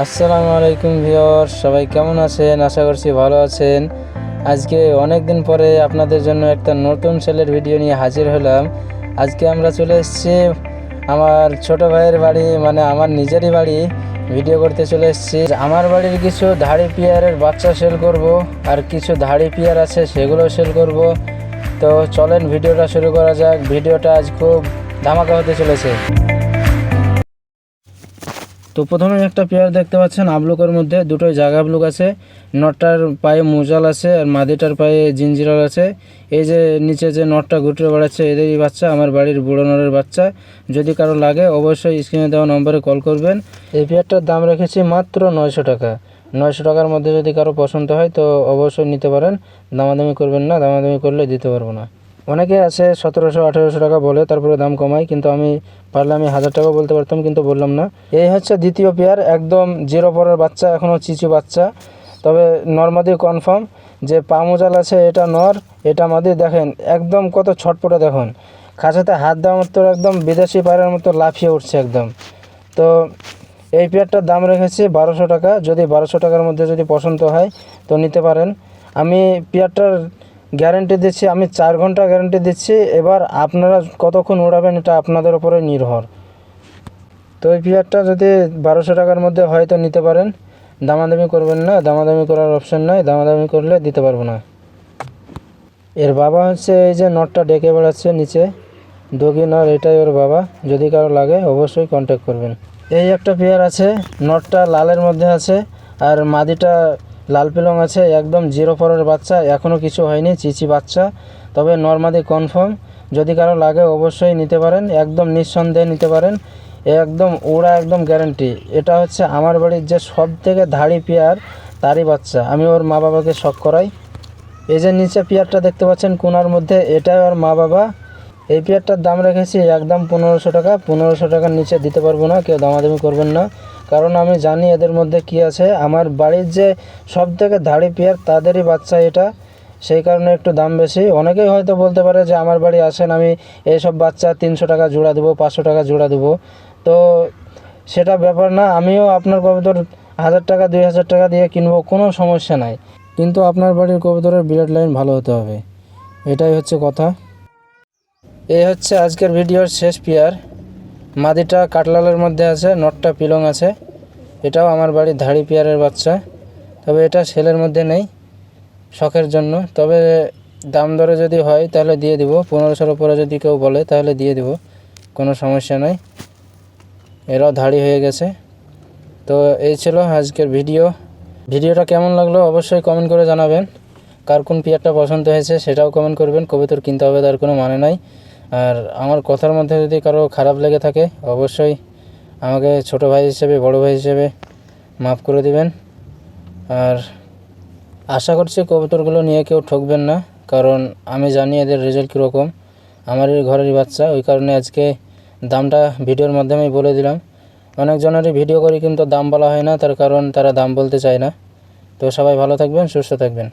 আসসালামু আলাইকুম ভিউয়ার্স, সবাই কেমন আছেন? আশা করছি ভালো আছেন। আজকে অনেক দিন পরে আপনাদের জন্য একটা নতুন সেলের ভিডিও নিয়ে হাজির হলাম। আজকে আমরা চলে এসেছি আমার ছোট ভাইয়ের বাড়ি, মানে আমার নিজেরই বাড়ি ভিডিও করতে চলে এসেছি। আমার বাড়ির কিছু ধাড়ি পিয়ারের বাচ্চা সেল করব, আর কিছু ধাড়ি পিয়ার আছে সেগুলো সেল করব। তো চলেন ভিডিওটা শুরু করা যাক। ভিডিওটা আজ খুব ধামাকা হতে চলেছে। তো প্রথমে একটা পেয়ার দেখতে পাচ্ছেন আবলুকের মধ্যে, দুটোই জাগা ব্লুক আছে। নটটার পায়ে মুজাল আছে আর মাদিটার পায়ে জিঞ্জিরাল আছে। এই যে নিচে যে নটটা ঘুরে বেড়াচ্ছে এদেরই বাচ্চা, আমার বাড়ির বুড়ো নরের বাচ্চা। যদি কারো লাগে অবশ্যই স্ক্রিনে দেওয়া নম্বরে কল করবেন। এই পেয়ারটার দাম রেখেছি মাত্র 900 টাকা। 900 টাকার মধ্যে যদি কারো পছন্দ হয় তো অবশ্যই নিতে পারেন। দামাদামি করবেন না, দামাদামি করলে দিতে পারবো না। অনেকে আছে 1700-1800 টাকা বলে, তারপরে দাম কমাই, কিন্তু আমি পারলে আমি 1000 টাকাও বলতে পারতাম, কিন্তু বললাম না। এই হচ্ছে দ্বিতীয় পেয়ার, একদম জিরো পরের বাচ্চা, এখনও চিচু বাচ্চা। তবে নর্মাদি কনফার্ম যে পা মোজাল আছে, এটা নর এটা মাদি। দেখেন একদম কত ছটপটে, দেখুন খাঁচাতে হাত দেওয়ার মতো একদম বিদেশি পায়রার মতো লাফিয়ে উঠছে একদম। তো এই পেয়ারটার দাম রেখেছি 1200 টাকা। যদি 1200 টাকার মধ্যে যদি পছন্দ হয় তো নিতে পারেন। আমি পেয়ারটার গ্যারেন্টি দিচ্ছি, আমি 4 ঘন্টা গ্যারেন্টি দিচ্ছি। এবার আপনারা কতক্ষণ উড়াবেন এটা আপনাদের উপরে নির্ভর। তো এই পেয়ারটা যদি 1200 টাকার মধ্যে হয় তো নিতে পারেন। দামাদামি করবেন না, দামাদামি করার অপশন নাই, দামাদামি করলে দিতে পারবো না। এর বাবা হচ্ছে এই যে নটটা ডেকে বেড়াচ্ছে নিচে, ডগি নর, এটাই ওর বাবা। যদি কারো লাগে অবশ্যই কন্ট্যাক্ট করবেন। এই একটা পেয়ার আছে, নটটা লালের মধ্যে আছে আর মাদিটা লাল পিলং আছে। একদম জিরো পরের বাচ্চা, এখনও কিছু হয়নি, চিচি বাচ্চা। তবে নর্মাদি কনফার্ম। যদি কারো লাগে অবশ্যই নিতে পারেন, একদম নিঃসন্দেহে নিতে পারেন। একদম ওরা একদম গ্যারান্টি। এটা হচ্ছে আমার বাড়ির যে সব থেকে ধাড়ি পেয়ার তারই বাচ্চা, আমি ওর মা বাবাকে শখ করাই। এই যে নিচে পেয়ারটা দেখতে পাচ্ছেন কোনার মধ্যে, এটাই ওর মা বাবা। এই পেয়ারটার দাম রেখেছি একদম 1500 টাকা। 1500 টাকার নিচে দিতে পারবো না, কেউ দামাদামি করবেন না। কারণ আমি জানি এদের মধ্যে কি আছে। আমার বাড়ির যে সব থেকে ধাড়ি পেয়ার তাদেরই বাচ্চা এটা, সেই কারণে একটু দাম বেশি। অনেকেই হয়তো বলতে পারে যে আমার বাড়ি আসেন, আমি এইসব বাচ্চা 300 টাকা জোড়া দেবো, 500 টাকা জোড়া দেবো। তো সেটা ব্যাপার না, আমিও আপনার কবুতর 1000 টাকা 2000 টাকা দিয়ে কিনবো, কোনো সমস্যা নাই। কিন্তু আপনার বাড়ির কবুতরের ব্লাড লাইন ভালো হতে হবে, এটাই হচ্ছে কথা। এই হচ্ছে আজকের ভিডিওর শেষ পেয়ার। মাদিটা কাটলালের মধ্যে আছে, নটটা পিলং আছে। এটাও আমার বাড়ির ধাড়ি পেয়ারের বাচ্চা। তবে এটা সেলের মধ্যে নেই, শখের জন্য। তবে দাম দরে যদি হয় তাহলে দিয়ে দিব। 1500-র উপরে যদি কেউ বলে তাহলে দিয়ে দিব, কোনো সমস্যা নয়। এরাও ধাড়ি হয়ে গেছে। তো এই ছিল আজকের ভিডিওটা কেমন লাগলো অবশ্যই কমেন্ট করে জানাবেন। কার কোন পেয়ারটা পছন্দ হয়েছে সেটাও কমেন্ট করবেন। কবুতর কিনতে হবে তার কোনো মানে নাই। আর আমার কথার মধ্যে যদি কারো খারাপ লেগে থাকে অবশ্যই আমাকে ছোট ভাই হিসেবে, বড় ভাই হিসেবে মাফ করে দিবেন। আর আশা করছি কবুতরগুলো নিয়ে কেউ ঠকবেন না, কারণ আমি জানি এদের রেজাল্ট কীরকম। আমারই ঘরেরই বাচ্চা, ওই কারণে আজকে দামটা ভিডিওর মাধ্যমেই বলে দিলাম। অনেকজনেরই ভিডিও করি কিন্তু দাম বলা হয় না, তার কারণ তারা দাম বলতে চায় না। তো সবাই ভালো থাকবেন, সুস্থ থাকবেন।